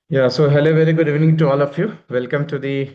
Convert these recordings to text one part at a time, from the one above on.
Yeah, so hello, very good evening to all of you. Welcome to the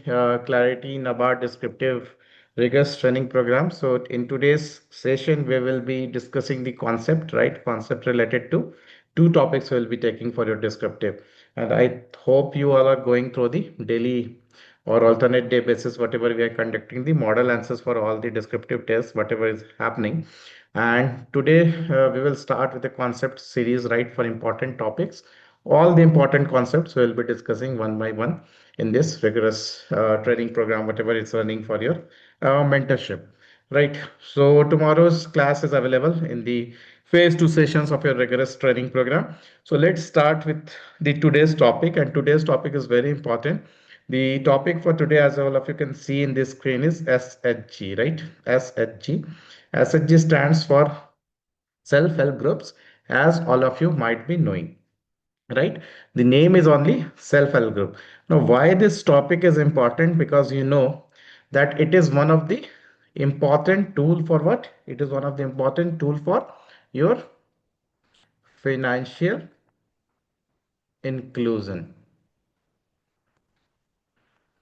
Clarity NABARD Descriptive Rigorous Training Program. So in today's session, we will be discussing the concept, right? Concept related to two topics we'll be taking for your descriptive. And I hope you all are going through the daily or alternate day basis, whatever we are conducting the model answers for all the descriptive tests, whatever is happening. And today we will start with the concept series, right, for important topics. All the important concepts we'll be discussing one by one in this rigorous training program, whatever it's running for your mentorship. Right. So tomorrow's class is available in the phase two sessions of your rigorous training program. So let's start with the today's topic, and today's topic is very important. The topic for today, as all of you can see in this screen, is SHG, right? SHG. SHG stands for self-help groups, as all of you might be knowing, right? The name is only self-help group. Now why this topic is important? Because you know that it is one of the important tool for what? It is one of the important tool for your financial inclusion.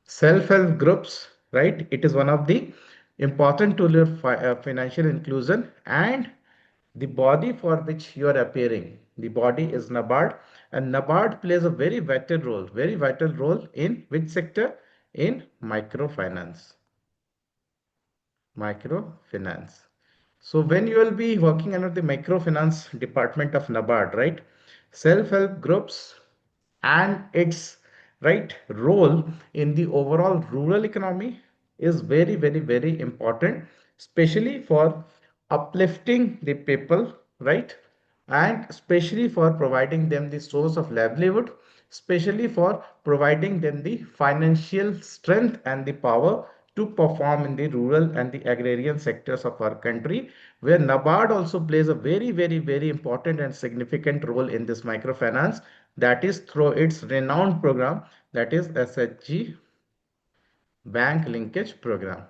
Self-help groups, right? It is one of the important tool of financial inclusion, and the body for which you are appearing, the body is NABARD, and NABARD plays a very vital role in which sector? In microfinance. Microfinance. So when you will be working under the microfinance department of NABARD, right? Self-help groups and its right role in the overall rural economy is very important, especially for uplifting the people, right? And especially for providing them the source of livelihood, especially for providing them the financial strength and the power to perform in the rural and the agrarian sectors of our country, where NABARD also plays a very important and significant role in this microfinance, that is through its renowned program, that is SHG bank linkage program,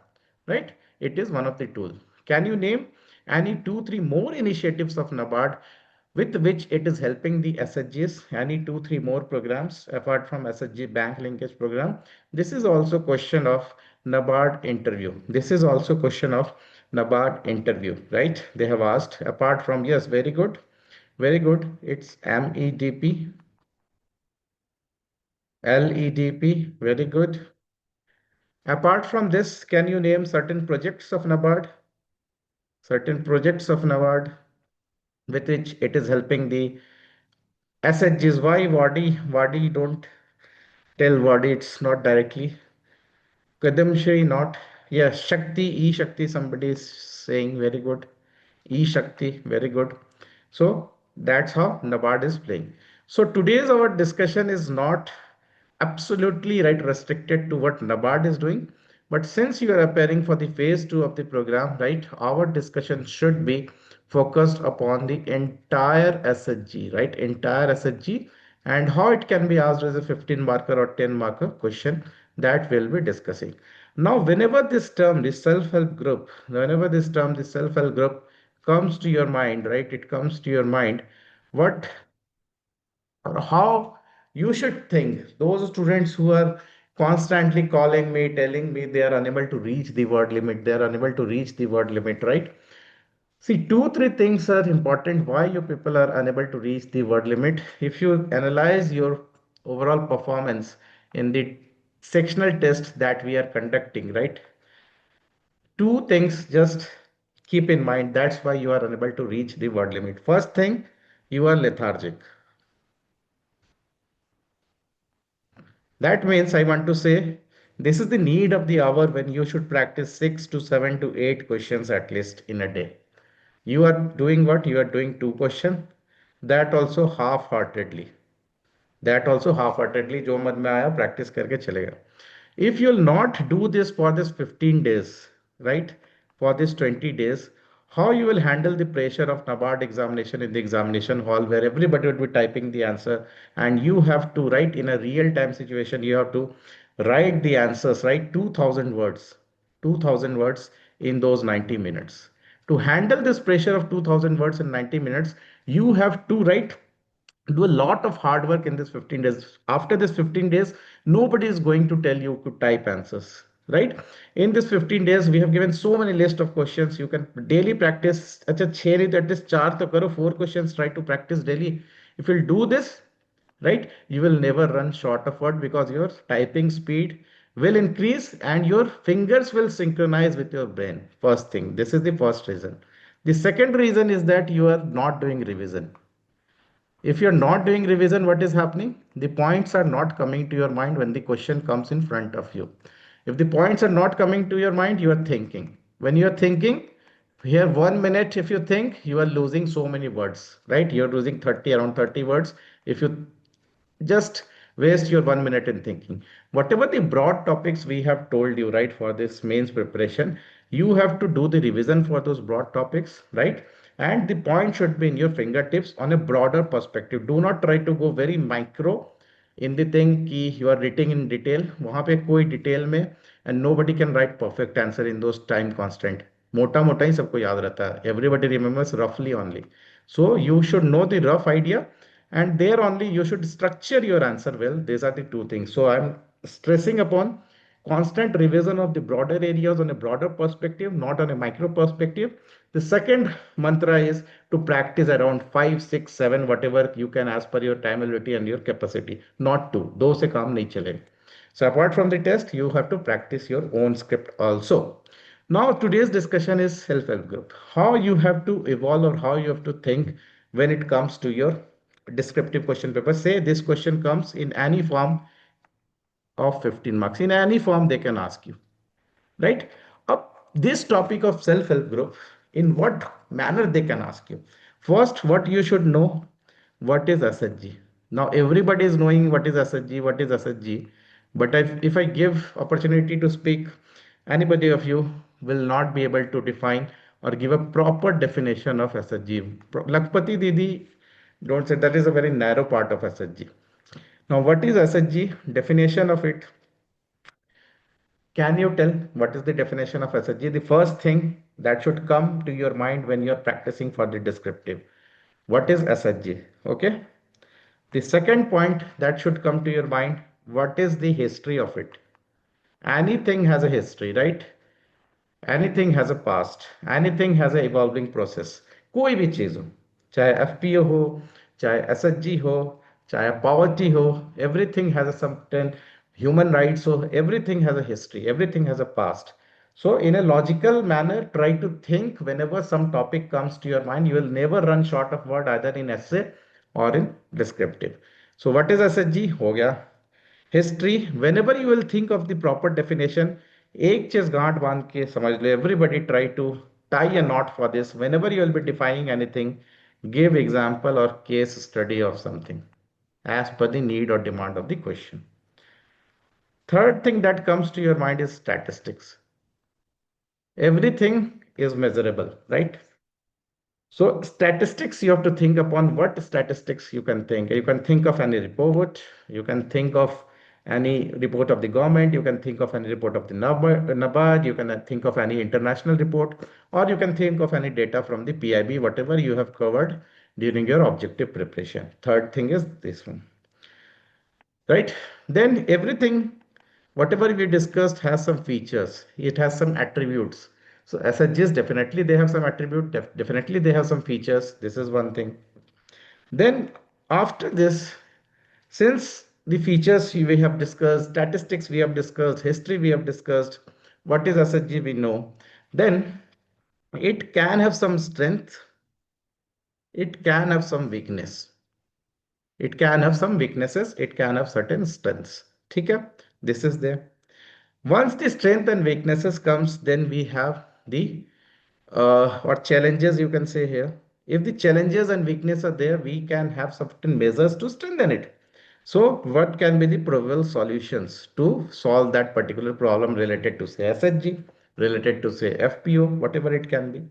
right? It is one of the tools. Can you name any two, three more initiatives of NABARD with which it is helping the SHGs? Any two, three more programs apart from SHG bank linkage program? This is also question of NABARD interview. This is also question of NABARD interview, right? They have asked apart from, yes, very good. Very good. It's MEDP, LEDP. Very good. Apart from this, can you name certain projects of NABARD? Certain projects of NABARD with which it is helping the SHGs. Why Wadi? Wadi don't tell Wadi, it's not directly. Kadamshri not. Yes, Shakti, E-Shakti, somebody is saying very good. E-Shakti, very good. So that's how NABARD is playing. So today's our discussion is not absolutely right restricted to what NABARD is doing. But since you are preparing for the phase two of the program, right, our discussion should be focused upon the entire SHG, right? Entire SHG, and how it can be asked as a 15 marker or 10 marker question, that we'll be discussing. Now, whenever this term, the self-help group, whenever this term, the self-help group comes to your mind, right? It comes to your mind, what or how you should think. Those students who are constantly calling me, telling me they are unable to reach the word limit, they are unable to reach the word limit, right? See, two, three things are important why you people are unable to reach the word limit. If you analyze your overall performance in the sectional test that we are conducting, right? Two things just keep in mind. That's why you are unable to reach the word limit. First thing, you are lethargic. That means I want to say this is the need of the hour when you should practice 6 to 7 to 8 questions at least in a day. You are doing what? You are doing two questions. That also half-heartedly. That also half-heartedly. जो मन में आया practice करके चलेगा. If you'll not do this for this 15 days, right? For this 20 days, how you will handle the pressure of NABARD examination in the examination hall where everybody would be typing the answer, and you have to write in a real time situation, you have to write the answers, right? 2000 words, 2000 words in those 90 minutes. To handle this pressure of 2000 words in 90 minutes, you have to write do a lot of hard work in this 15 days. After this 15 days, nobody is going to tell you to type answers, right? In this 15 days, we have given so many list of questions. You can daily practice. Acha 6 नहीं तो at least 4 तो करो, 4 questions try to practice daily. If you'll do this, right, you will never run short of word, because your typing speed will increase and your fingers will synchronize with your brain. First thing, this is the first reason. The second reason is that you are not doing revision. If you're not doing revision, what is happening? The points are not coming to your mind when the question comes in front of you. If the points are not coming to your mind, you are thinking. When you are thinking, here 1 minute, if you think, you are losing so many words, right? You're losing 30, around 30 words. If you just waste your 1 minute in thinking. Whatever the broad topics we have told you, right, for this mains preparation, you have to do the revision for those broad topics, right? And the point should be in your fingertips on a broader perspective. Do not try to go very micro in the thing कि you are writing in detail. वहाँ पे कोई detail में, and nobody can write perfect answer in those time constant. मोटा मोटा ही सबको याद रहता है. Everybody remembers roughly only. So you should know the rough idea, and there only you should structure your answer well. These are the two things. So I'm stressing upon constant revision of the broader areas on a broader perspective, not on a micro perspective. The second mantra is to practice around 5, 6, 7, whatever you can as per your time ability and your capacity. Not two. दो से काम नहीं चलेगा. So apart from the test, you have to practice your own script also. Now today's discussion is self-help group. How you have to evolve or how you have to think when it comes to your descriptive question paper. Say this question comes in any form of 15 marks. In any form they can ask you, right? This topic of self-help group, in what manner they can ask you. First, what you should know, what is SHG. Now everybody is knowing what is SHG, what is SHG. But if I give opportunity to speak, anybody of you will not be able to define or give a proper definition of SHG. Lakpati Didi, don't say that is a very narrow part of SHG. Now, what is SHG? Definition of it. Can you tell what is the definition of SHG? The first thing that should come to your mind when you're practicing for the descriptive. What is SHG? Okay. The second point that should come to your mind, what is the history of it? Anything has a history, right? Anything has a past. Anything has a evolving process. कोई भी चीज हो, चाहे FPO हो, चाहे SHG हो, चाहे poverty हो, everything has a certain human rights. So everything has a history. Everything has a past. So in a logical manner, try to think whenever some topic comes to your mind. You will never run short of word either in essay or in descriptive. So what is SHG? हो गया. History, whenever you will think of the proper definition, एक चीज गांठ बांध के समझ ले. Everybody try to tie a knot for this. Whenever you will be defining anything, give example or case study of something as per the need or demand of the question. Third thing that comes to your mind is statistics. Everything is measurable, right? So statistics, you have to think upon what statistics you can think. You can think of any report, you can think of any report of the government, you can think of any report of the NABARD, you can think of any international report, or you can think of any data from the PIB, whatever you have covered during your objective preparation. Third thing is this one, right? Then everything, whatever we discussed has some features, it has some attributes. So SHGs, definitely they have some attribute, definitely they have some features. This is one thing. Then after this, since the features we have discussed, statistics we have discussed, history we have discussed, what is SHG we know, then it can have some strength, it can have some weakness. It can have some weaknesses, it can have certain strengths. Okay, this is there. Once the strength and weaknesses comes, then we have the or challenges, you can say here. If the challenges and weaknesses are there, we can have certain measures to strengthen it. So what can be the probable solutions to solve that particular problem related to say SHG, related to say FPO, whatever it can be.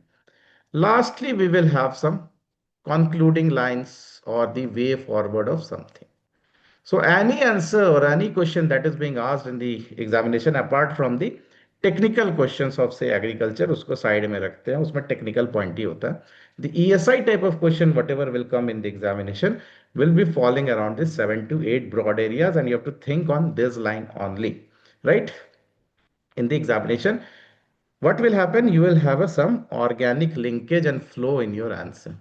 Lastly, we will have some concluding lines or the way forward of something. So any answer or any question that is being asked in the examination, apart from the technical questions of से agriculture उसको side में रखते हैं, उसमें technical point ही होता है. The ESI type of question what ever will come in the examination will be falling around this 7 to 8 broad areas, and you have to think on this line only, right? In the examination, what will happen? You will have some organic linkage and flow in your answer.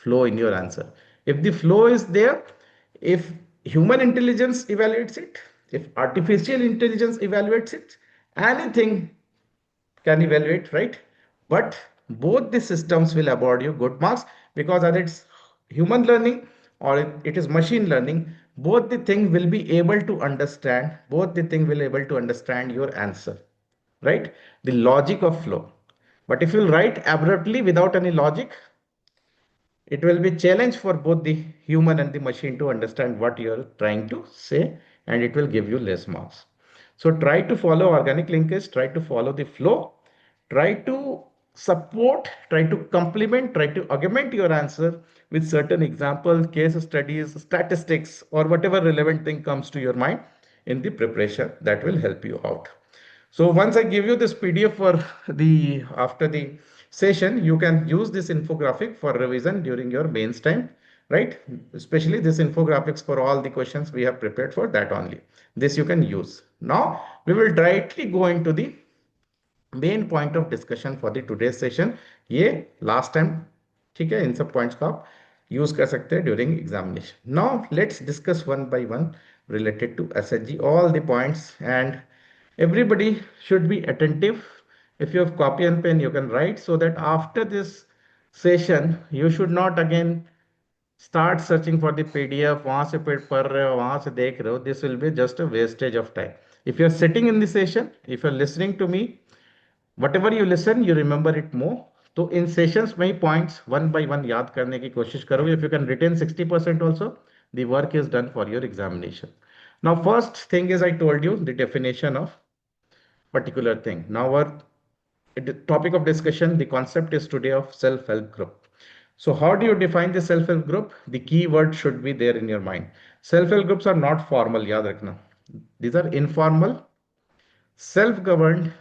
Flow in your answer. If the flow is there, if human intelligence evaluates it, if artificial intelligence evaluates it, anything can evaluate, right? But both the systems will award you good marks, because whether it's human learning or it is machine learning, both the thing will be able to understand, both the thing will able to understand your answer, right? The logic of flow. But if you write abruptly without any logic, it will be challenge for both the human and the machine to understand what you are trying to say, and it will give you less marks. So try to follow organic linkage, try to follow the flow, try to support, try to complement, try to augment your answer with certain example, case studies, statistics, or whatever relevant thing comes to your mind in the preparation. That will help you out. So once I give you this PDF for the after the session, you can use this infographic for revision during your mains time, right? Especially this infographics for all the questions we have prepared for that only. This you can use. Now we will directly go into the main point of discussion for the today session. ये last time, ठीक है, इन सब points को आप use कर सकते हैं during examination. Now let's discuss one by one related to SHG, all the points, and everybody should be attentive. If you have copy and pen, you can write, so that after this session you should not again start searching for the PDF. वहां से पढ़ रहे हो, वहां से देख रहे हो. This will be just a wastage of time. If you are sitting in the session, if you are listening to me, whatever you listen, you remember it more. तो इन सेशंस में ही पॉइंट्स वन बाय वन याद करने की कोशिश करोगे. If you can retain 60% also, the work is done for your examination. Now first thing is, I told you the definition of particular thing. Now our topic of discussion, the concept is today of self-help group. So how do you define the self-help group? The key word should be there in your mind. Self-help groups are not formal, yaad rakhna. These are informal, self-governed,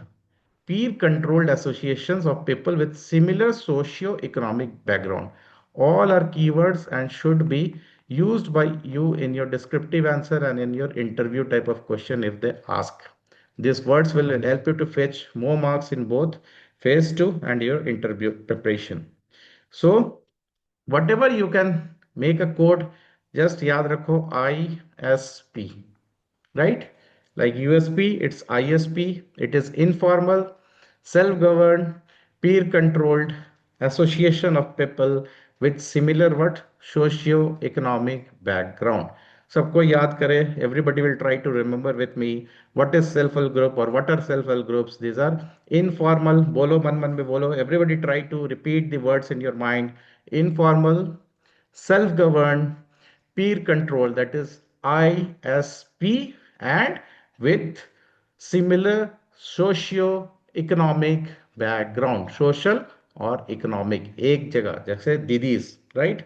peer-controlled associations of people with similar socio-economic background. All are keywords and should be used by you in your descriptive answer and in your interview type of question if they ask. These words will help you to fetch more marks in both phase 2 and your interview preparation. So whatever you can make a code, just yaad rakho ISP, right? Like USP, it's ISP. It is informal, self-governed, peer-controlled association of people with similar what socio-economic background. सबको याद करें. Everybody will try to remember with me what is self-help group or what are self-help groups. These are informal. बोलो मन मन में बोलो. Everybody try to repeat the words in your mind. Informal, self-governed, peer control, that is ISP, and with similar socio-economic background, social और economic, एक जगह जैसे didis, right?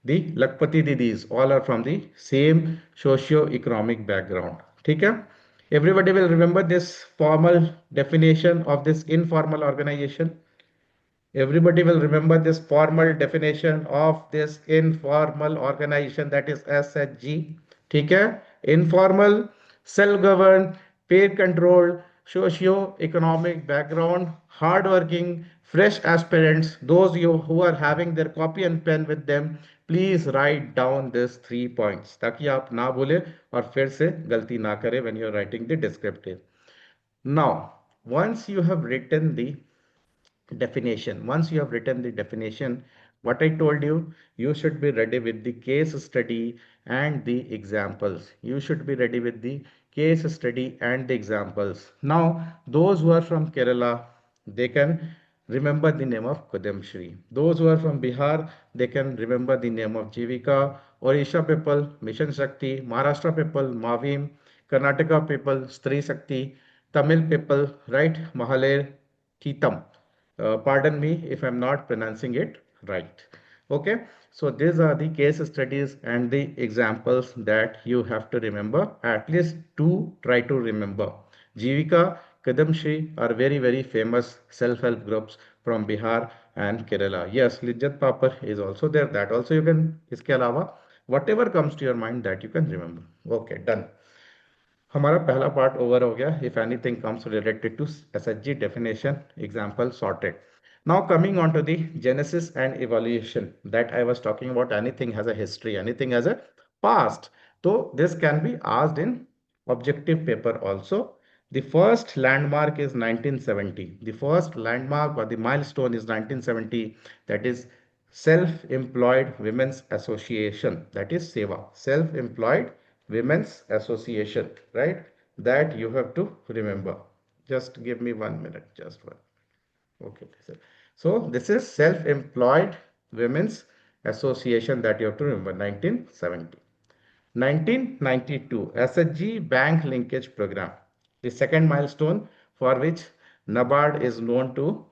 The Lakpati didis, all are from the same socio-economic background. ठीक है? Everybody will remember this formal definition of this informal organization. Everybody will remember this formal definition of this informal organization, that is SHG. ठीक है? Informal, self-governed, peer-controlled, socio-economic background, hard-working, fresh aspirants, those you who are having their copy and pen with them, please write down these 3 points ताकि आप ना बोले और फिर से गलती ना करें when you are writing the descriptive. Now, once you have written the definition, once you have written the definition, what I told you, you should be ready with the case study and the examples. You should be ready with the case study and the examples. Now those who are from Kerala, they can remember the name of Kudamshri. Those who are from Bihar, they can remember the name of Jivika. Odisha people, Mission Shakti. Maharashtra people, Mavim. Karnataka people, Stri Shakti. Tamil people, right, Mahaler Kitam. Pardon me if I'm not pronouncing it right. Okay, so these are the case studies and the examples that you have to remember. At least two, try to remember. Jivika, Kadamshri are very famous self-help groups from Bihar and Kerala. Yes, Lijjat Papar is also there. That also you can, इसके अलावा whatever comes to your mind that you can remember. Okay, done. हमारा पहला part over हो गया. If anything comes related to SHG definition, example sorted. Now coming on to the genesis and evaluation that I was talking about. Anything has a history, anything has a past. So this can be asked in objective paper also. The first landmark is 1970. The first landmark or the milestone is 1970. That is Self-Employed Women's Association. That is SEWA. Self-Employed Women's Association, right? That you have to remember. Just give me 1 minute, just one. Okay. So this is Self-Employed Women's Association that you have to remember, 1970. 1992, SHG-Bank Linkage Program. The second milestone for which NABARD is known to,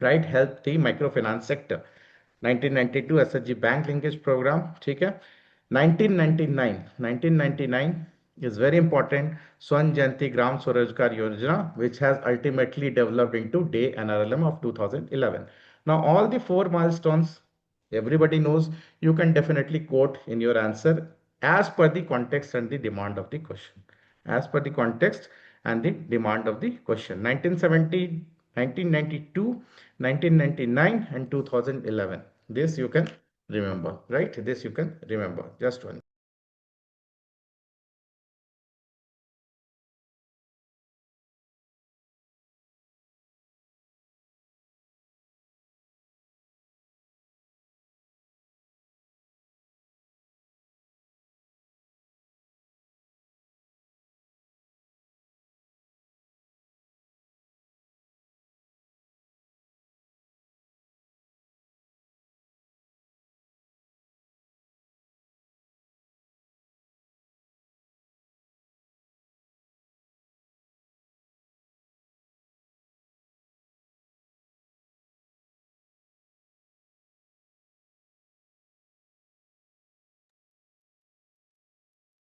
right, help the microfinance sector. 1992 SHG bank linkage programme. ठीक है. 1999 is very important. Swan Jayanti Gram Swarojgar Yojana, which has ultimately developed into DAY-NRLM of 2011. Now all the four milestones everybody knows. You can definitely quote in your answer as per the context and the demand of the question. As per the context and the demand of the question. 1970, 1992, 1999 and 2011. This you can remember, right? This you can remember. Just one.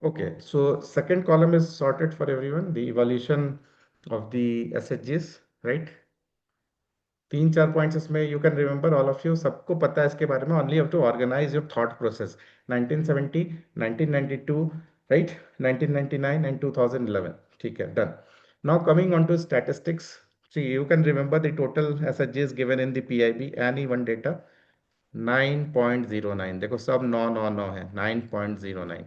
Okay, so second column is sorted for everyone. The evaluation of the SHGs, right? तीन चार points इसमें you can remember all of you. सबको पता है इसके बारे में. Only have to organise your thought process. 1970, 1992, right, 1999 and 2011. ठीक है, done. Now coming on to statistics. See, you can remember the total SHGs given in the PIB any one data. 9.09. देखो सब 9 है. 9.09,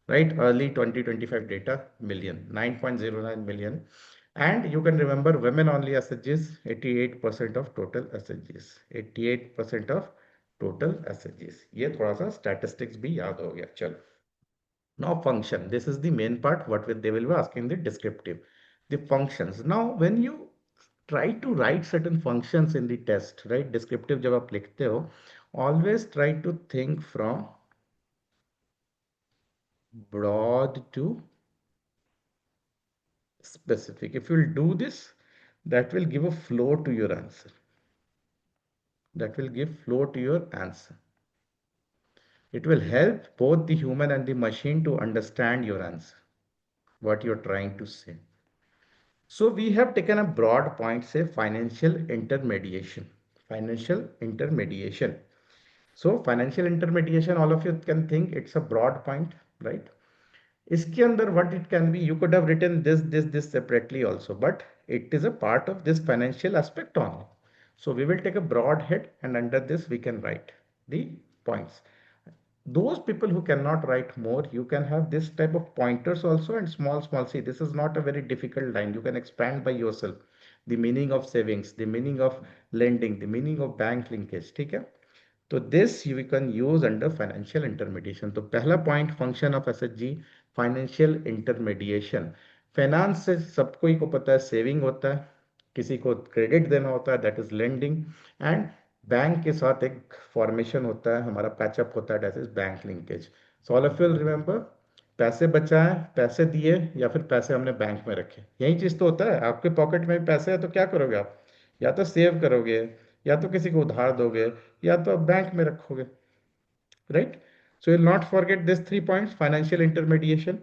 right? Early 2025 data million. 9.09 million. And you can remember women only SHGs, 88% of total SHGs. 88% of total SHGs. ये थोड़ा सा statistics भी याद हो गया. चलो. Now function. This is the main part. What will they will be asking the descriptive. The functions. Now when you try to write certain functions in the test, right? Descriptive जब आप लिखते हो, always try to think from broad to specific. If you'll do this, that will give a flow to your answer. That will give flow to your answer. It will help both the human and the machine to understand your answer, what you're trying to say. So we have taken a broad point, say financial intermediation. Financial intermediation. So financial intermediation, all of you can think it's a broad point, right? इसके अंदर what it can be, you could have written this separately also, but it is a part of this financial aspect only. So we will take a broad head and under this we can write the points. Those people who cannot write more, you can have this type of pointers also and small. See, this is not a very difficult line. You can expand by yourself. The meaning of savings, the meaning of lending, the meaning of bank linkage. ठीक है. तो this you can use under financial intermediation. तो पहला point function of SHG financial intermediation. Finance से सबको ही को पता है सेविंग होता है, किसी को क्रेडिट देना होता है, that is lending. And bank के साथ एक फॉर्मेशन होता है, हमारा पैचअप होता है, that is bank linkage. So all of you will remember, पैसे बचाए, पैसे दिए या फिर पैसे हमने बैंक में रखे. यही चीज तो होता है. आपके पॉकेट में पैसे है तो क्या करोगे आप? या तो सेव करोगे, या तो किसी को उधार दोगे, या तो आप बैंक में रखोगे, right? So you'll not forget these 3 points, financial intermediation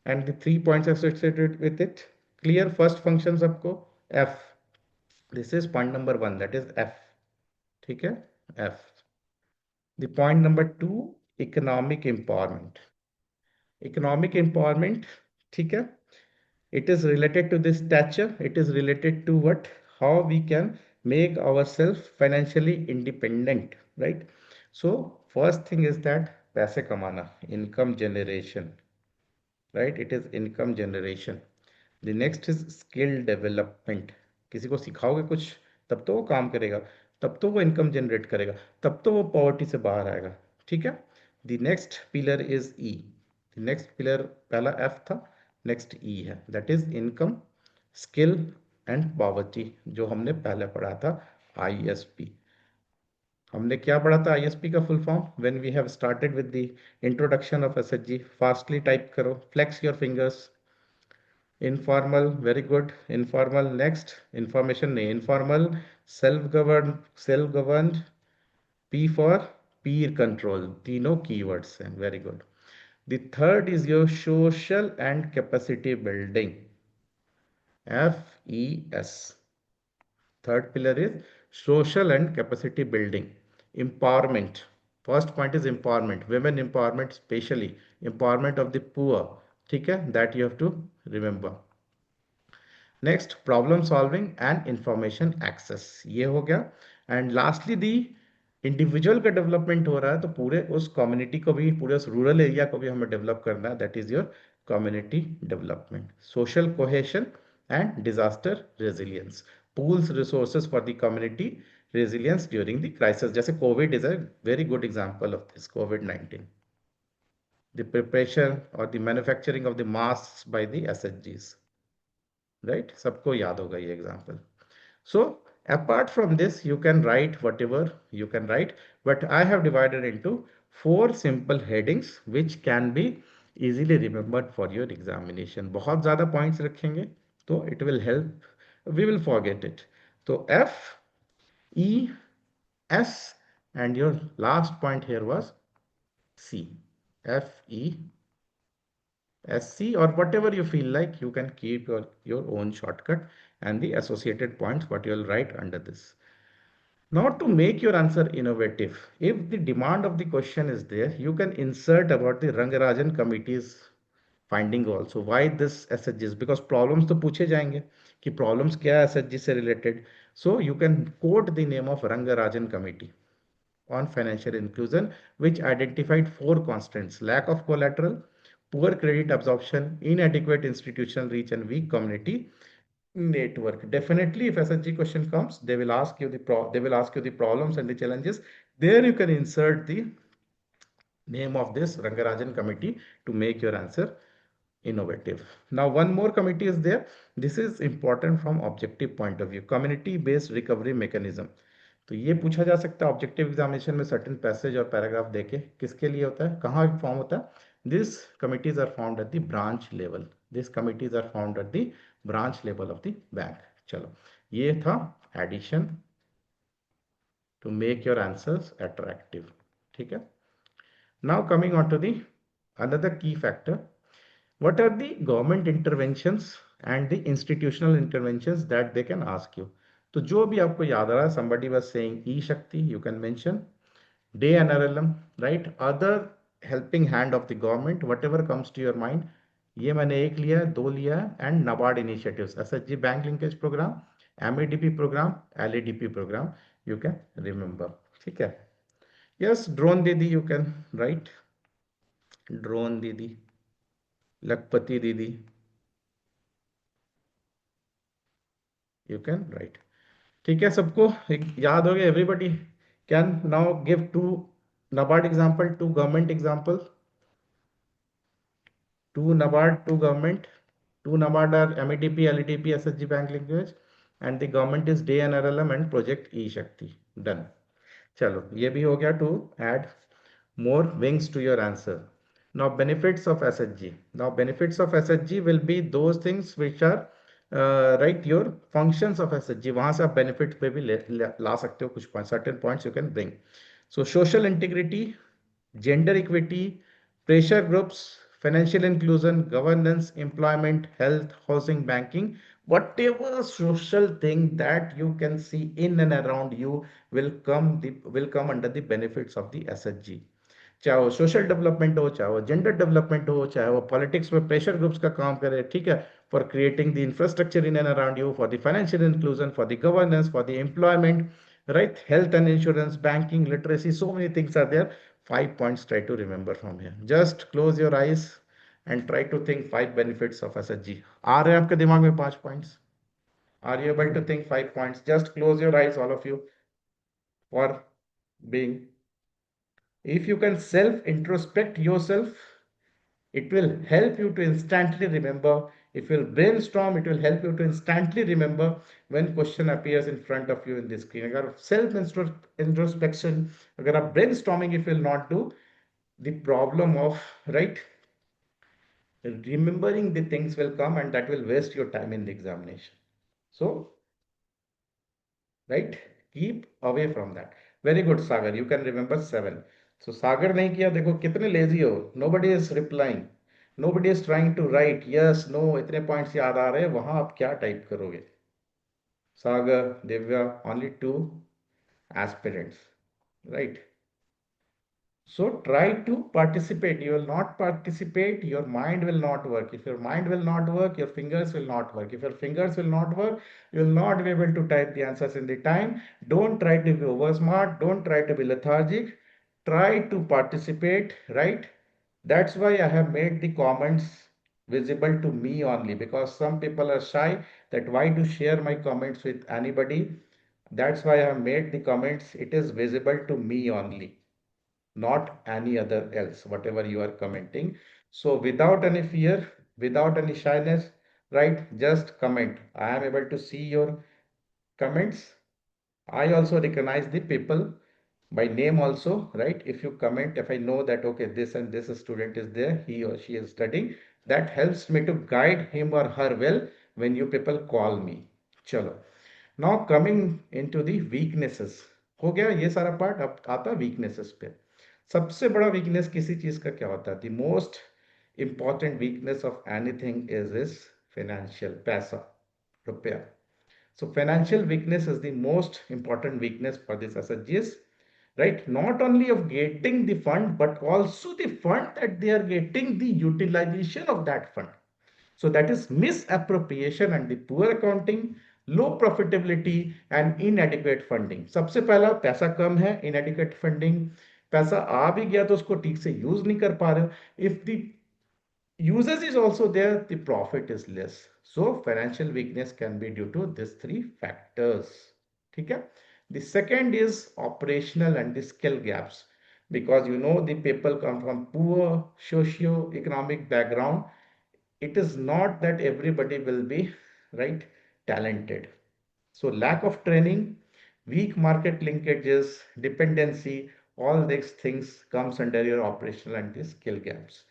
and the 3 points associated with it. Clear? First function सबको, F. This is point number 1, that is F. ठीक है, F. The point number 2, economic empowerment. Economic empowerment, ठीक है, it is related to the stature. It is related to what? How we can make ourselves financially independent, right? So first thing is that पैसे कमाना, income generation, right? It is income generation. The next is skill development. किसी को सिखाओगे कुछ तब तो वो काम करेगा, तब तो वो इनकम जनरेट करेगा, तब तो वो पॉवर्टी से बाहर आएगा, ठीक है। The next pillar is E. The next pillar, पहला एफ था, नेक्स्ट ई है, that is income, skill and poverty, जो हमने पहले पढ़ा था आईएसपी। हमने क्या पढ़ा था आईएसपी का full form? When we have started with the introduction of SHG, fastly type करो, flex your fingers. Informal, very good. Informal, next. Information नहीं, informal, self-governed, P for peer control. तीनों keywords हैं, very good. The third is your social and capacity building, FES. Third pillar is social and capacity building. Empowerment. First point is empowerment, women empowerment, especially empowerment of the poor, ठीक है, that you have to remember. Next problem solving and information access, ये हो गया। And lastly the individual का development हो रहा है, तो पूरे उस कम्युनिटी को भी, पूरे उस रूरल एरिया को भी हमें डेवलप करना है, that is your community development. Social cohesion and disaster resilience, pools resources for the community resilience during the crisis, जैसे Covid is a very good example of this, कोविड-19। द प्रिपरेशन और the manufacturing of the mask by the एसएचजीज, right? सबको याद होगा ये example. So apart from this, you can write whatever you can write, but I have divided into 4 simple headings which can be easily remembered for your examination. बहुत ज़्यादा points रखेंगे तो it will help, we will forget it. तो F, E, S, and your last point here was C. F, E, SC, or whatever you feel like, you can keep your own shortcut and the associated points what you will write under this. Now to make your answer innovative, if the demand of the question is there, you can insert about the Rangarajan committee's finding also. Why this SHGs? Because problems तो पूछे जाएंगे कि problems क्या है SHG से related. So you can quote the name of Rangarajan committee on financial inclusion, which identified 4 constants: lack of collateral, poor credit absorption, inadequate institutional reach, and weak community network. Definitely, if SHG question comes, they will ask you the problems and the challenges. There you can insert the name of this Rangarajan committee to make your answer innovative. Now one more committee is there. This is important from objective point of view, community based recovery mechanism. तो ये पूछा जा सकता है objective examination में, certain passage और paragraph देके, किसके लिए होता है, कहाँ फॉर्म होता है? This committees are found at the branch level, this committees are found at the branch level of the bank. चलो ये था addition to make your answers attractive, ठीक है। Now coming on to the another key factor, what are the government interventions and the institutional interventions that they can ask you? तो जो भी आपको याद आ रहा है, somebody was saying E-Shakti, you can mention DAY-NRLM, right? Other helping hand of the government, whatever comes to your mind. ये मैंने एक लिया है, 2 लिया है, and NABARD initiatives, SHG bank linkage program, MEDP program, LEDP program, you can remember, ठीक है। Yes, drone दीदी, you can write drone दीदी, लखपति दीदी, you can write, ठीक है। सबको याद हो गया? Everybody can now give 2 NABARD example, 2 government example, 2 NABARD, 2 government, 2 NABARD are MEDP, LEDP, SHG bank linkage, and the government is DAY-NRLM and project E-Shakti. Done. चलो ये भी हो गया, to add more wings to your answer. Now benefits of SHG. Now benefits of SHG will be those things which are right, your functions of SHG. वहां से आप benefit पे भी ला सकते हो कुछ points, certain points you can bring. So social integrity, gender equity, pressure groups, financial inclusion, governance, employment, health, housing, banking, Whatever social thing that you can see in and around you will come under the benefits of the SHG. चाहे वो social development हो, चाहे वो gender development हो, चाहे वो politics में pressure groups का काम करे, ठीक है, for creating the infrastructure in and around you, for the financial inclusion, for the governance, for the employment, right? Health and insurance, banking, literacy, so many things are there. 5 points try to remember from here. Just close your eyes and try to think 5 benefits of SHG. आ रहे हैं आपके दिमाग में 5 points? Are you able to think 5 points? Just close your eyes, all of you, for being. If you can self introspect yourself, it will help you to instantly remember. If you'll brainstorm, it will help you to instantly remember when question appears in front of you in the screen. अगर self introspection, अगर आप brainstorming if you will not do, the problem of, right, remembering the things will come, and that will waste your time in the examination. So, right, keep away from that. Very good, Sagar. You can remember 7. So Sagar नहीं किया, देखो कितने lazy हो. Nobody is replying. Nobody is trying to write yes, no. इतने points याद आ रहे हैं, वहां आप क्या type करोगे? Sagar, Divya, only 2 aspirants, right? So try to participate. You will not participate, your mind will not work. If your mind will not work, your fingers will not work. If your fingers will not work, you will not be able to type the answers in the time. Don't try to be over smart. Don't try to be lethargic. Try to participate, right? That's why I have made the comments visible to me only, because some people are shy that why to share my comments with anybody. That's why I have made the comments. It is visible to me only, not any other else, whatever you are commenting. So without any fear, without any shyness, right, just comment. I am able to see your comments. I also recognize the people by name also, right? If you comment, if I know that, okay, this and this student is there, he or she is studying, that helps me to guide him or her well when you people call me. Chalo. Now coming into the weaknesses. हो गया ये सारा part, अब आता weaknesses पे. सबसे बड़ा weakness किसी चीज का क्या होता है? The most important weakness of anything is financial, पैसा, रुपया. So financial weakness is the most important weakness for this SHGs, right? Not only of getting the fund, but also the fund that they are getting, the utilization of that fund. So that is misappropriation and the poor accounting, low profitability and inadequate funding. सबसे पहला पैसा कम है, inadequate funding. पैसा आ भी गया तो उसको ठीक से यूज नहीं कर पा रहे. If the usage is also there, the profit is less. So financial weakness can be due to these 3 factors. Okay? The second is operational and the skill gaps. Because you know the people come from poor socio-economic background. It is not that everybody will be, right, talented. So lack of training, weak market linkages, dependency, all these things comes under your operational and the skill gaps.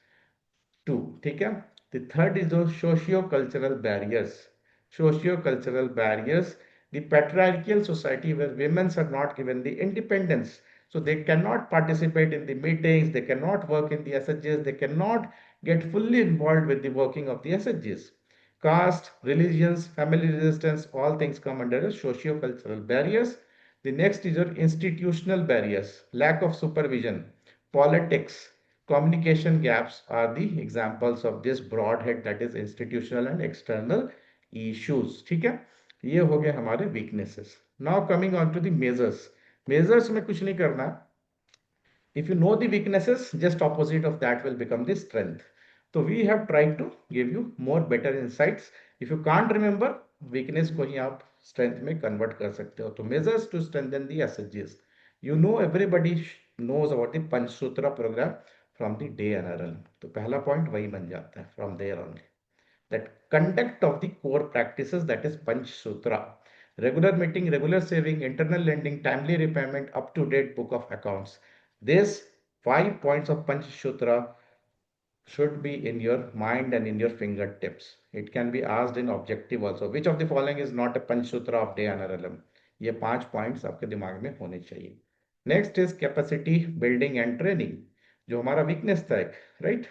2, ठीक है. The third is those socio-cultural barriers. Socio-cultural barriers, the patriarchal society where women are not given the independence. So they cannot participate in the meetings, they cannot work in the SHGs, they cannot get fully involved with the working of the SHGs. Caste, religions, family resistance, all things come under socio-cultural barriers. The next is your institutional barriers, lack of supervision, politics, communication gaps are the examples of this broad head, that is institutional and external issues. ठीक है, ये हो गए हमारे weaknesses. Now coming on to the measures. Measures में कुछ नहीं करना. If you know the weaknesses, just opposite of that will become the strength. So we have tried to give you more better insights. If you can't remember, weakness को ही आप strength में convert कर सकते हो. तो measures to strengthen the SHGs. You know, everybody knows about the Panchasutra program from the DAY-NRLM. तो पहला point वही बन जाता है from there only. That conduct of the core practices, that is Panchasutra. Regular meeting, regular saving, internal lending, timely repayment, up-to-date book of accounts. These 5 points of Panchasutra should be in your mind and in your fingertips. It can be asked in objective also. Which of the following is not a Panchasutra of DAY-NRLM? ये 5 points आपके दिमाग में होने चाहिए. Next is capacity building and training, जो हमारा weakness था एक, right?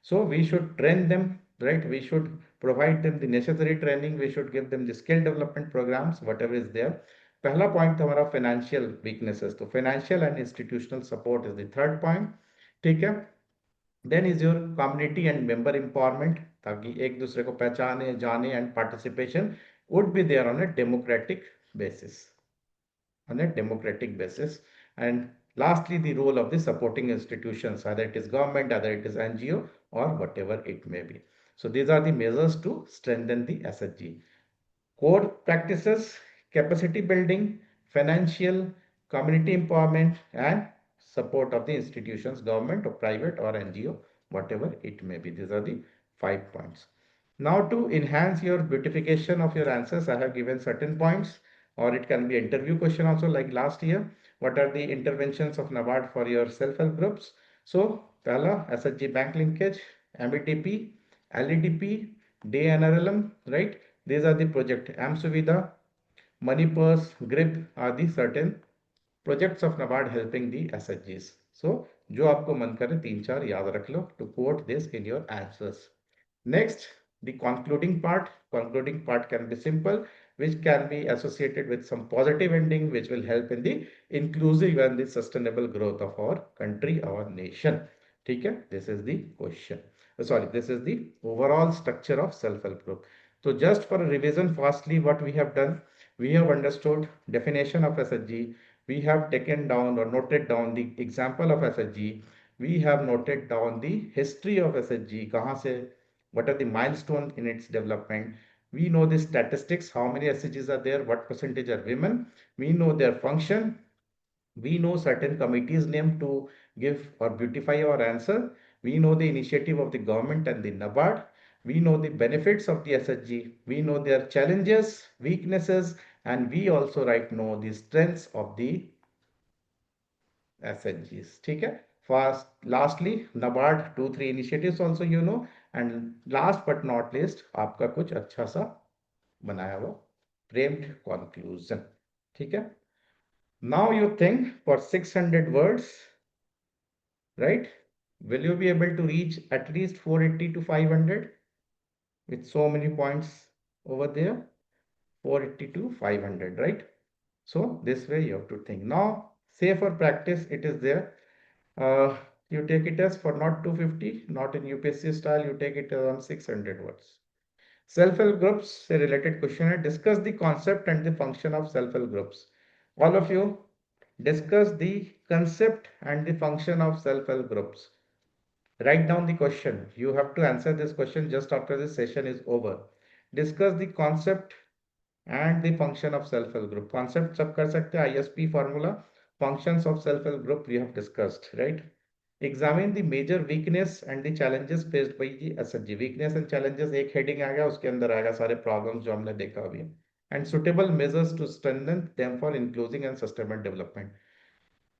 So we should train them, right? We should provide them the necessary training, we should give them the skill development programs, whatever is there. पहला point हमारा financial weaknesses, तो financial and institutional support is the third point, ठीक है। Then is your community and member empowerment, ताकि एक दूसरे को पहचाने जाने, and participation would be there on a democratic basis. And lastly, the role of the supporting institutions, either it is government, either it is NGO, or whatever it may be. So these are the measures to strengthen the SHG. Core practices: capacity building, financial, community empowerment, and support of the institutions, government or private or NGO, whatever it may be. These are the 5 points. Now, to enhance your beautification of your answers, I have given certain points, or it can be interview question also, like last year. What are the interventions of NABARD for your self-help groups? So, pehla SHG-Bank linkage, MEDP, LEDP, DAY-NRLM, right? These are the project. AMSUVIDA, Money Purse, GRIP are the certain projects of NABARD helping the SHGs. So, जो आपको मन करे 3-4 याद रख लो to quote this in your answers. Next, the concluding part. Concluding part can be simple, which can be associated with some positive ending, which will help in the inclusive and the sustainable growth of our country, our nation. ठीक है? This is the question. Sorry, this is the overall structure of self-help group. So just for a revision, fastly, what we have done, we have understood definition of SHG. We have taken down or noted down the example of SHG. We have noted down the history of SHG. कहाँ से, what are the milestones in its development. We know the statistics, how many SHGs are there, what percentage are women. We know their function. We know certain committees name to give or beautify our answer. We know the initiative of the government and the NABARD. We know the benefits of the SHG. We know their challenges, weaknesses, and we also know the strengths of the SHGs. ठीक है? First, lastly, NABARD 2-3 initiatives also you know, and last but not least, आपका कुछ अच्छा सा बनाया हुआ framed conclusion. ठीक है? Now you think for 600 words, right? Will you be able to reach at least 480 to 500 with so many points over there? 480 to 500, right? So this way you have to think. Now, say for practice, it is there. You take it as for not 250, not in UPSC style, you take it around 600 words. Self-help groups, a related questionnaire. Discuss the concept and the function of self-help groups. All of you, discuss the concept and the function of self-help groups. Write down the question. You have to answer this question just after this session is over. Discuss the concept and the function of self-help group. Concept सब कर सकते हैं, ISP formula. Functions of self-help group we have discussed, right? Examine the major weakness and the challenges faced by the SHG. Weakness and challenges एक heading आ गया, उसके अंदर आएगा सारे problems जो हमने देखा अभी. And suitable measures to strengthen them for inclusive and sustainable development.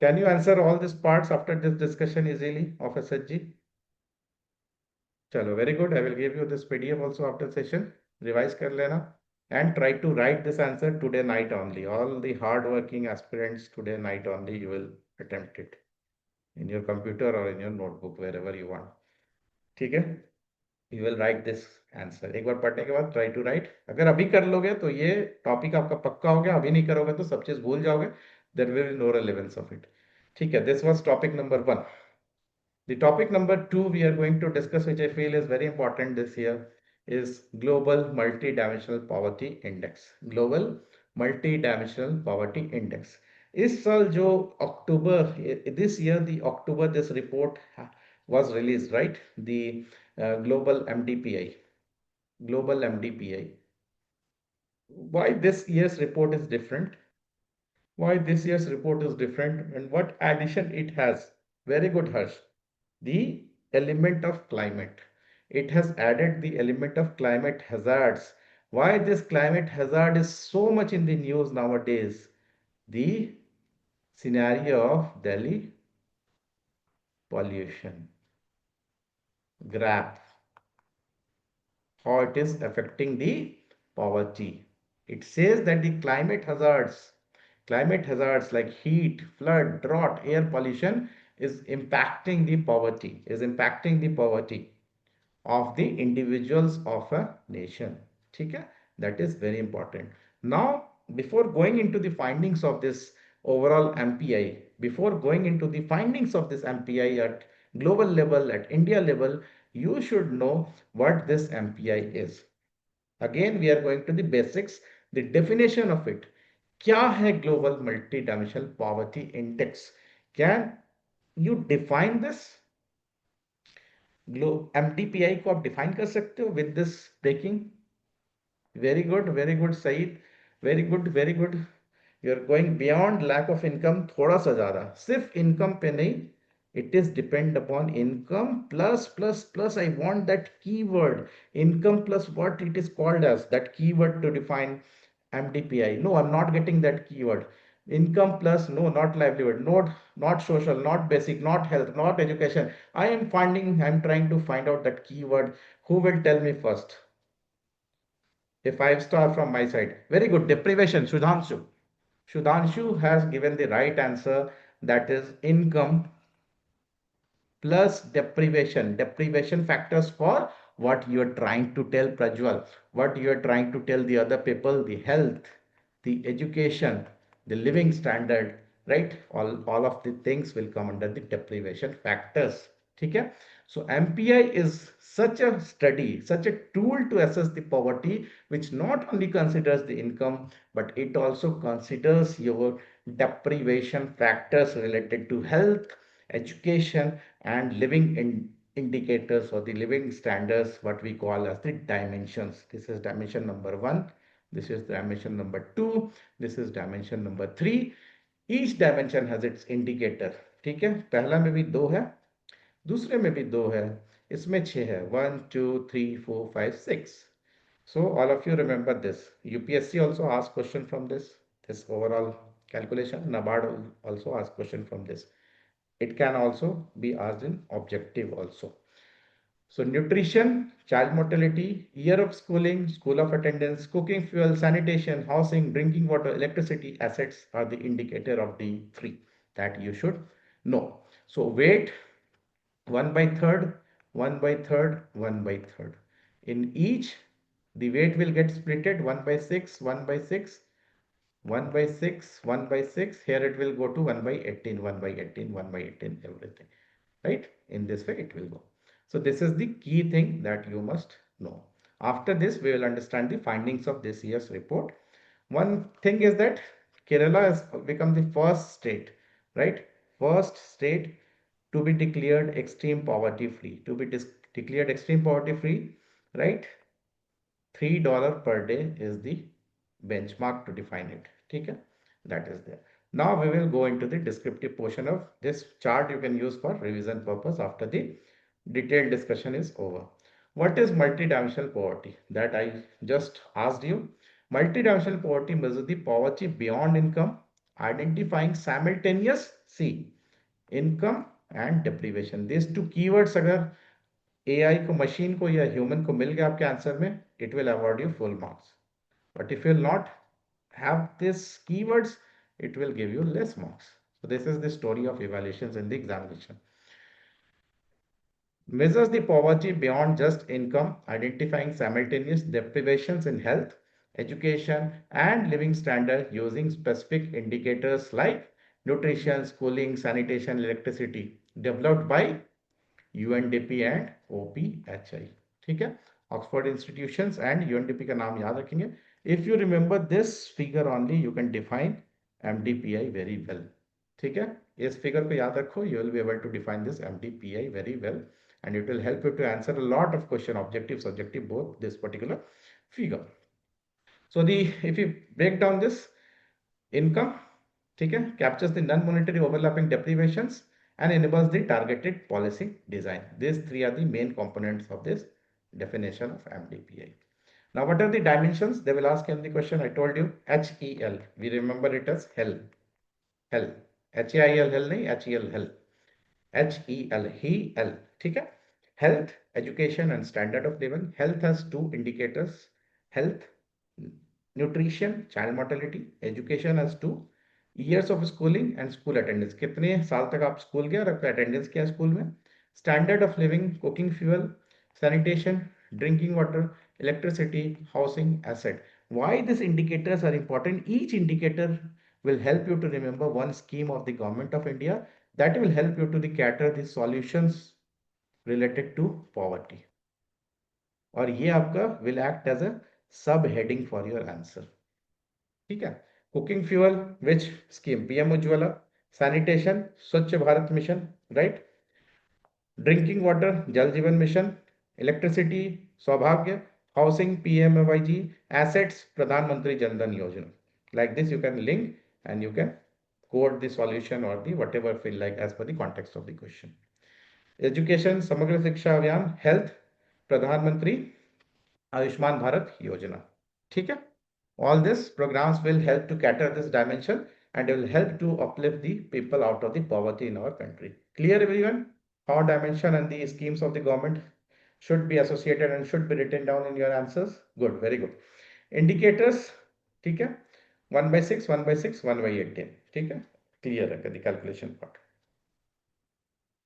Can you answer all these parts after this discussion easily of SHG? Chalo, very good. I will give you this PDF also after session. Revise kar lena and try to write this answer today night only. All the hard-working aspirants today night only you will attempt it in your computer or in your notebook, wherever you want. ठीक है? You will write this answer. एक बार पढ़ने के बाद try to write. अगर अभी कर लोगे तो ये टॉपिक आपका पक्का हो गया. अभी नहीं करोगे तो सब चीज भूल जाओगे. There will be no relevance of it. ठीक है? This was topic number 1. The topic number 2 we are going to discuss, which I feel is very important this year, is Global Multidimensional Poverty Index. Global Multidimensional Poverty Index. इस साल जो अक्टूबर, this year the October this report was released, right? The global MDPI. Global MDPI. Why this year's report is different? Why this year's report is different and what addition it has? Very good, Harsh. The element of climate. It has added the element of climate hazards. Why this climate hazard is so much in the news nowadays? The scenario of Delhi pollution. Graph. How it is affecting the poverty. It says that the climate hazards like heat, flood, drought, air pollution is impacting the poverty, of the individuals of a nation. ठीक है? That is very important. Now, before going into the findings of this overall MPI, before going into the findings of this MPI at global level, at India level, you should know what this MPI is. Again, we are going to the basics, the definition of it. क्या है global multidimensional poverty index? Can you define this? MDPI को आप define कर सकते हो with this breaking? Very good, Saeed. Very good. You're going beyond lack of income थोड़ा सा ज़्यादा. सिर्फ income पे नहीं, it is depend upon income plus I want that keyword. Income plus what it is called as, that keyword to define MDPI. No, I'm not getting that keyword. Income plus, no, not livelihood, not social, not basic, not health, not education. I'm trying to find out that keyword. Who will tell me first? A 5-star from my side. Very good. Deprivation, Sudhanshu. Sudhanshu has given the right answer, that is income plus deprivation. Deprivation factors for what you are trying to tell, Prajwal, what you are trying to tell the other people, the health, the education, the living standard, right? All of the things will come under the deprivation factors. Okay? So MPI is such a study, such a tool to assess the poverty, which not only considers the income, but it also considers your deprivation factors related to health, education, and living indicators or the living standards, what we call as the dimensions. This is dimension number 1. This is dimension number 2. This is dimension number 3. Each dimension has its indicator. ठीक है, पहला में भी 2 है, दूसरे में भी 2 है, इसमें 6 है, 1 2 3 4 5 6. So all of you remember this. UPSC also asked question from this overall calculation. NABARD also asked question from this. It can also be asked in objective also. So nutrition, child mortality, year of schooling, school of attendance, cooking fuel, sanitation, housing, drinking water, electricity, assets are the indicator of the 3 that you should know. So weight, 1 by third, 1 by third, 1 by third. In each, the weight will get splitted 1 by 6, 1 by 6, 1 by 6, 1 by 6. Here it will go to 1 by 18, 1 by 18, 1 by 18, everything. Right? In this way it will go. So this is the key thing that you must know. After this, we will understand the findings of this year's report. One thing is that Kerala has become the first state, right? First state to be declared extreme poverty free. To be declared extreme poverty free, right? $3 per day is the benchmark to define it. Okay? That is there. Now we will go into the descriptive portion of this chart. You can use for revision purpose after the detailed discussion is over. What is multidimensional poverty? That I just asked you. Multidimensional poverty measures the poverty beyond income, identifying simultaneous income and deprivation. These two keywords अगर AI को, machine को या human को मिल गया आपके answer में, it will award you full marks. But if you will not have these keywords, it will give you less marks. So this is the story of evaluations in the examination. Measures the poverty beyond just income, identifying simultaneous deprivations in health, education, and living standard using specific indicators like nutrition, schooling, sanitation, electricity, developed by UNDP and OPHI. ठीक है, Oxford Institutions and UNDP का नाम याद रखेंगे. If you remember this figure only, you can define MDPI very well. ठीक है, इस figure को याद रखो, you will be able to define this MDPI very well, and it will help you to answer a lot of question, objective, subjective, both this particular figure. So if you break down this income, ठीक है, captures the non-monetary overlapping deprivations and enables the targeted policy design. These 3 are the main components of this definition of MDPI. Now, what are the dimensions? They will ask in the question. I told you HEL. We remember it as hell. Hell. HAIL hell नहीं, HEL hell. HEL, he, L. ठीक है? Health, education and standard of living. Health has 2 indicators. Health, nutrition, child mortality. Education has 2. Years of schooling and school attendance. कितने साल तक आप school गए और आपका अटेंडेंस किया स्कूल में. Standard of living, cooking fuel, sanitation, drinking water, electricity, housing, asset. Why these indicators are important? Each indicator will help you to remember one scheme of the government of India that will help you to cater the solutions related to poverty. और ये आपका will act as a subheading for your answer. ठीक है. Cooking fuel, which scheme? PM Ujjwala. Sanitation, Swachh Bharat Mission, right? Drinking water, Jal Jeevan Mission. Electricity, Saubhagya. Housing, PMAYG. Assets, Pradhan Mantri Jan Dhan Yojana. Like this, you can link and you can code the solution or the whatever feel like as per the context of the question. Education, Samagra Shiksha Abhiyan. Health, Pradhan Mantri Ayushman Bharat Yojana. ठीक है. All these programs will help to cater this dimension and will help to uplift the people out of the poverty in our country. Clear everyone? How dimension and the schemes of the government should be associated and should be written down in your answers? Good, very good. Indicators, ठीक है. 1/6, 1/6, 1/18. ठीक है. Clear है the calculation part.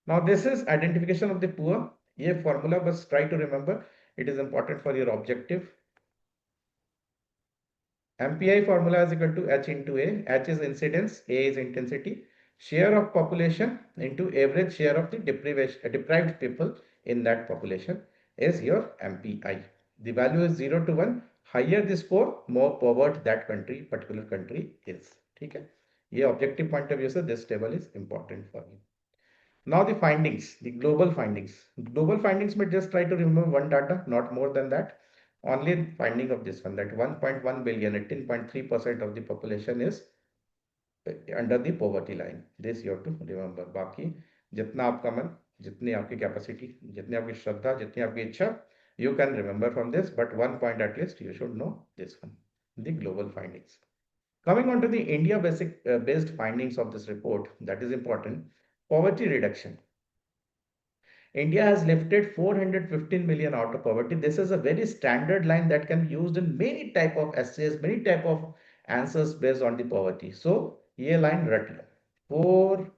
Now this is identification of the poor. ये formula bus try to remember. It is important for your objective. MPI formula is equal to H into A. H is incidence, A is intensity. Share of population into average share of the deprived people in that population is your MPI. The value is 0 to 1. Higher the score, more poverty that particular country is. ठीक है. ये objective point of view से this table is important for you. Now the findings, the global findings. Global findings may just try to remember one data, not more than that. Only finding of this one, that 1.1 billion, 18.3% of the population is under the poverty line. This you have to remember. बाकी जितना आपका मन, जितनी आपकी capacity, जितनी आपकी श्रद्धा, जितनी आपकी इच्छा, you can remember from this, but one point at least you should know this one, the global findings. Coming on to the India based findings of this report, that is important. Poverty reduction. India has lifted 415 million out of poverty. This is a very standard line that can be used in many type of essays, many type of answers based on the poverty. So ये line रट लो. 4,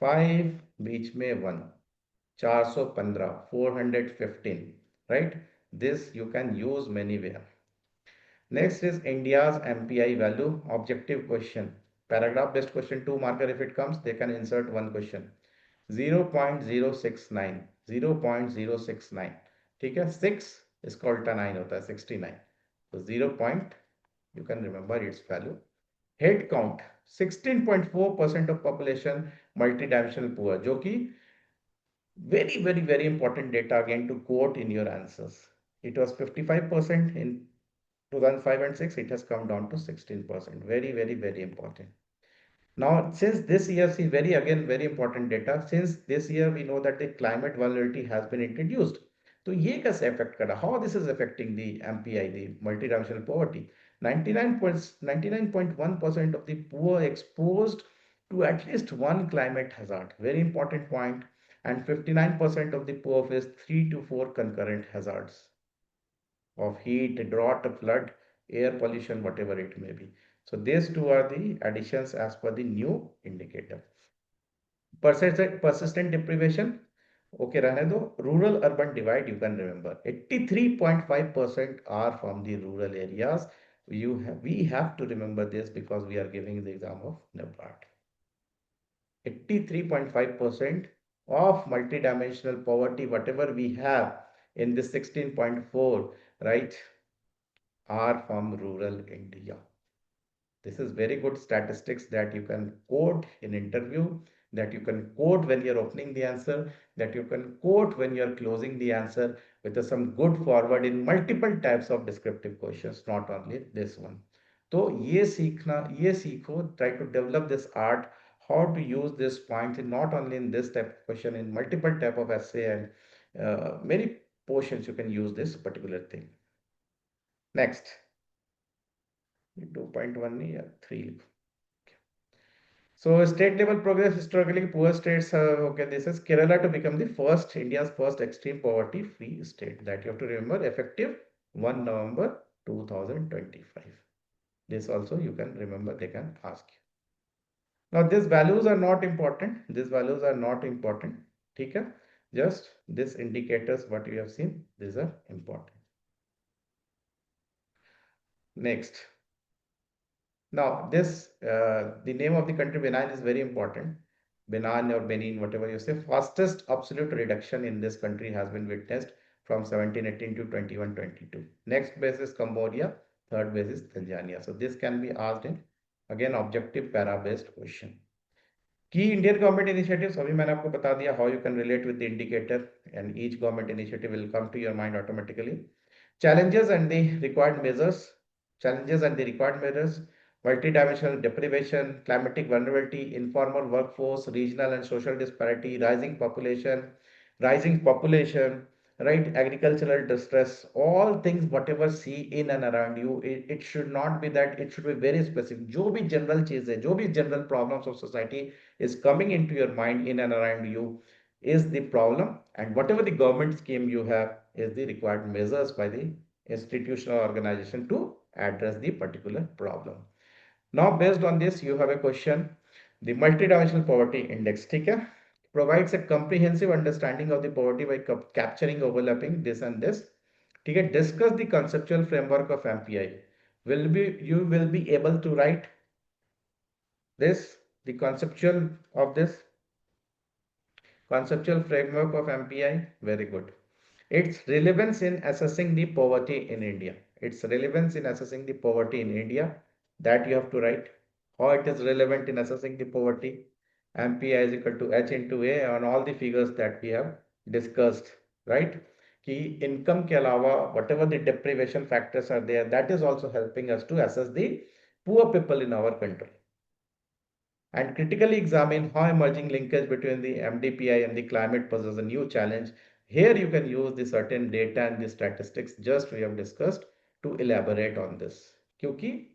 5, बीच में 1, 415, 415, right? This you can use many where. Next is India's MPI value. Objective question. Paragraph based question 2 marker. If it comes, they can insert one question. 0.069. 0.069. ठीक है. 6 is called 9 होता है 69. So 0. You can remember its value. Head count 16.4% of population multidimensional poor, जो कि very important data again to quote in your answers. It was 55% in 2005 and 6. It has come down to 16%. Very important. Now, since this year, see very important data. Since this year, we know that the climate vulnerability has been introduced. So, ये कैसे affect कर रहा? How this is affecting the MPI, the multidimensional poverty? 99.1% of the poor exposed to at least one climate hazard. Very important point. And 59% of the poor face 3 to 4 concurrent hazards of heat, drought, flood, air pollution, whatever it may be. So these two are the additions as per the new indicator. Persistent deprivation. Okay, रहने दो. Rural urban divide you can remember. 83.5% are from the rural areas. We have to remember this because we are giving the exam of NABARD. 83.5% of multidimensional poverty, whatever we have in this 16.4, right, are from rural India. This is very good statistics that you can quote in interview, that you can quote when you're opening the answer, that you can quote when you're closing the answer with some good forward in multiple types of descriptive questions, not only this one. तो ये सीखो, try to develop this art, how to use this point in not only in this type of question, in multiple type of essay and many portions you can use this particular thing. Next. 2.1 या 3. So state level progress, historically poor states, okay, this is Kerala to become the first, India's first extreme poverty free state. That you have to remember, effective 1 November 2025. This also you can remember, they can ask you. Now these values are not important. These values are not important. ठीक है? Just these indicators, what you have seen, these are important. Next. Now, the name of the country Benin is very important. Benin or Benin, whatever you say, fastest absolute reduction in this country has been witnessed from 1718 to 2122. Next base is Cambodia, third base is Tanzania. So this can be asked in again objective para-based question. Key Indian government initiatives, अभी मैंने आपको बता दिया how you can relate with the indicator and each government initiative will come to your mind automatically. Challenges and the required measures. Challenges and the required measures. Multidimensional deprivation, climatic vulnerability, informal workforce, regional and social disparity, rising population, right? Agricultural distress, all things, whatever see in and around you, it should not be that, it should be very specific. जो भी general चीज है, जो भी general problems of society is coming into your mind in and around you is the problem, and whatever the government scheme you have is the required measures by the institutional organization to address the particular problem. Now based on this you have a question. The multidimensional poverty index, ठीक है, provides a comprehensive understanding of the poverty by capturing overlapping this and this. ठीक है, discuss the conceptual framework of MPI. You will be able to write this, the conceptual of this conceptual framework of MPI. Very good. Its relevance in assessing the poverty in India. Its relevance in assessing the poverty in India, that you have to write. How it is relevant in assessing the poverty. MPI is equal to H into A on all the figures that we have discussed, right? कि income के अलावा whatever the deprivation factors are there, that is also helping us to assess the poor people in our country. And critically examine how emerging linkage between the MDPI and the climate poses a new challenge. Here you can use the certain data and the statistics just we have discussed to elaborate on this. क्योंकि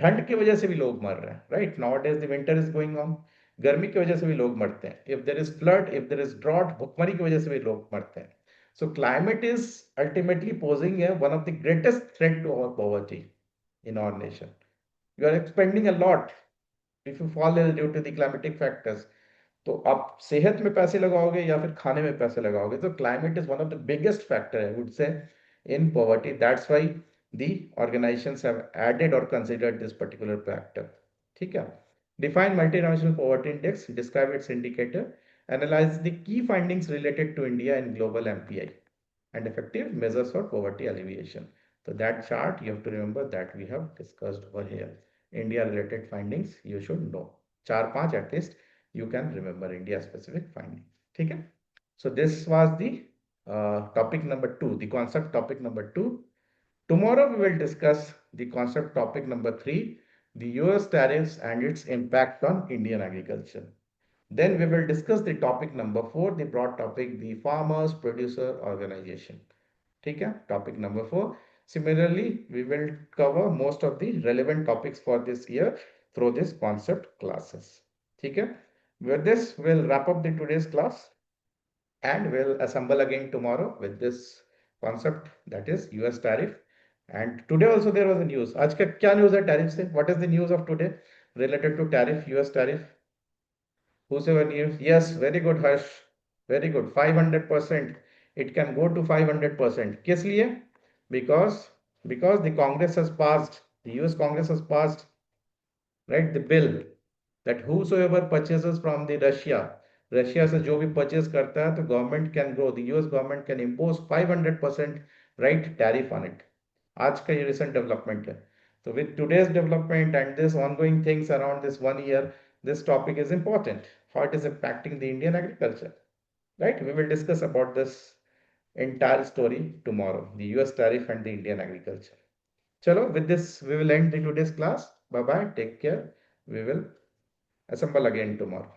ठंड की वजह से भी लोग मर रहे हैं, right? Nowadays the winter is going on. गर्मी की वजह से भी लोग मरते हैं. If there is flood, if there is drought, भुखमरी की वजह से भी लोग मरते हैं. So climate is ultimately posing one of the greatest threat to our poverty in our nation. You are expending a lot if you fall ill due to the climatic factors. तो आप सेहत में पैसे लगाओगे या फिर खाने में पैसे लगाओगे. तो climate is one of the biggest factor, I would say, in poverty. That's why the organizations have added or considered this particular factor. ठीक है. Define multidimensional poverty index, describe its indicator, analyze the key findings related to India and global MPI, and effective measures for poverty alleviation. So that chart you have to remember that we have discussed over here. India related findings you should know. 4-5 at least you can remember India specific findings. Okay? So this was the topic number 2, the concept topic number 2. Tomorrow we will discuss the concept topic number 3, the US tariffs and its impact on Indian agriculture. Then we will discuss the topic number 4, the broad topic, the farmers producer organization. Okay? Topic number 4. Similarly, we will cover most of the relevant topics for this year through this concept classes. Okay? With this, we'll wrap up the today's class and we'll assemble again tomorrow with this concept, that is US tariff. And today also there was a news. आज का क्या news है tariff से? What is the news of today related to tariff, US tariff? Whosoever news? Yes, very good, Harsh. Very good. 500%. It can go to 500%. किस लिए? Because the Congress has passed, the US Congress has passed, right, the bill that whosoever purchases from the Russia से जो भी purchase करता है, तो government can go, the US government can impose 500% right tariff on it. आज का ये recent development है. So with today's development and this ongoing things around this 1 year, this topic is important. How it is impacting the Indian agriculture, right? We will discuss about this entire story tomorrow, the US tariff and the Indian agriculture. Chalo, with this we will end the today's class. Bye bye, take care. We will assemble again tomorrow.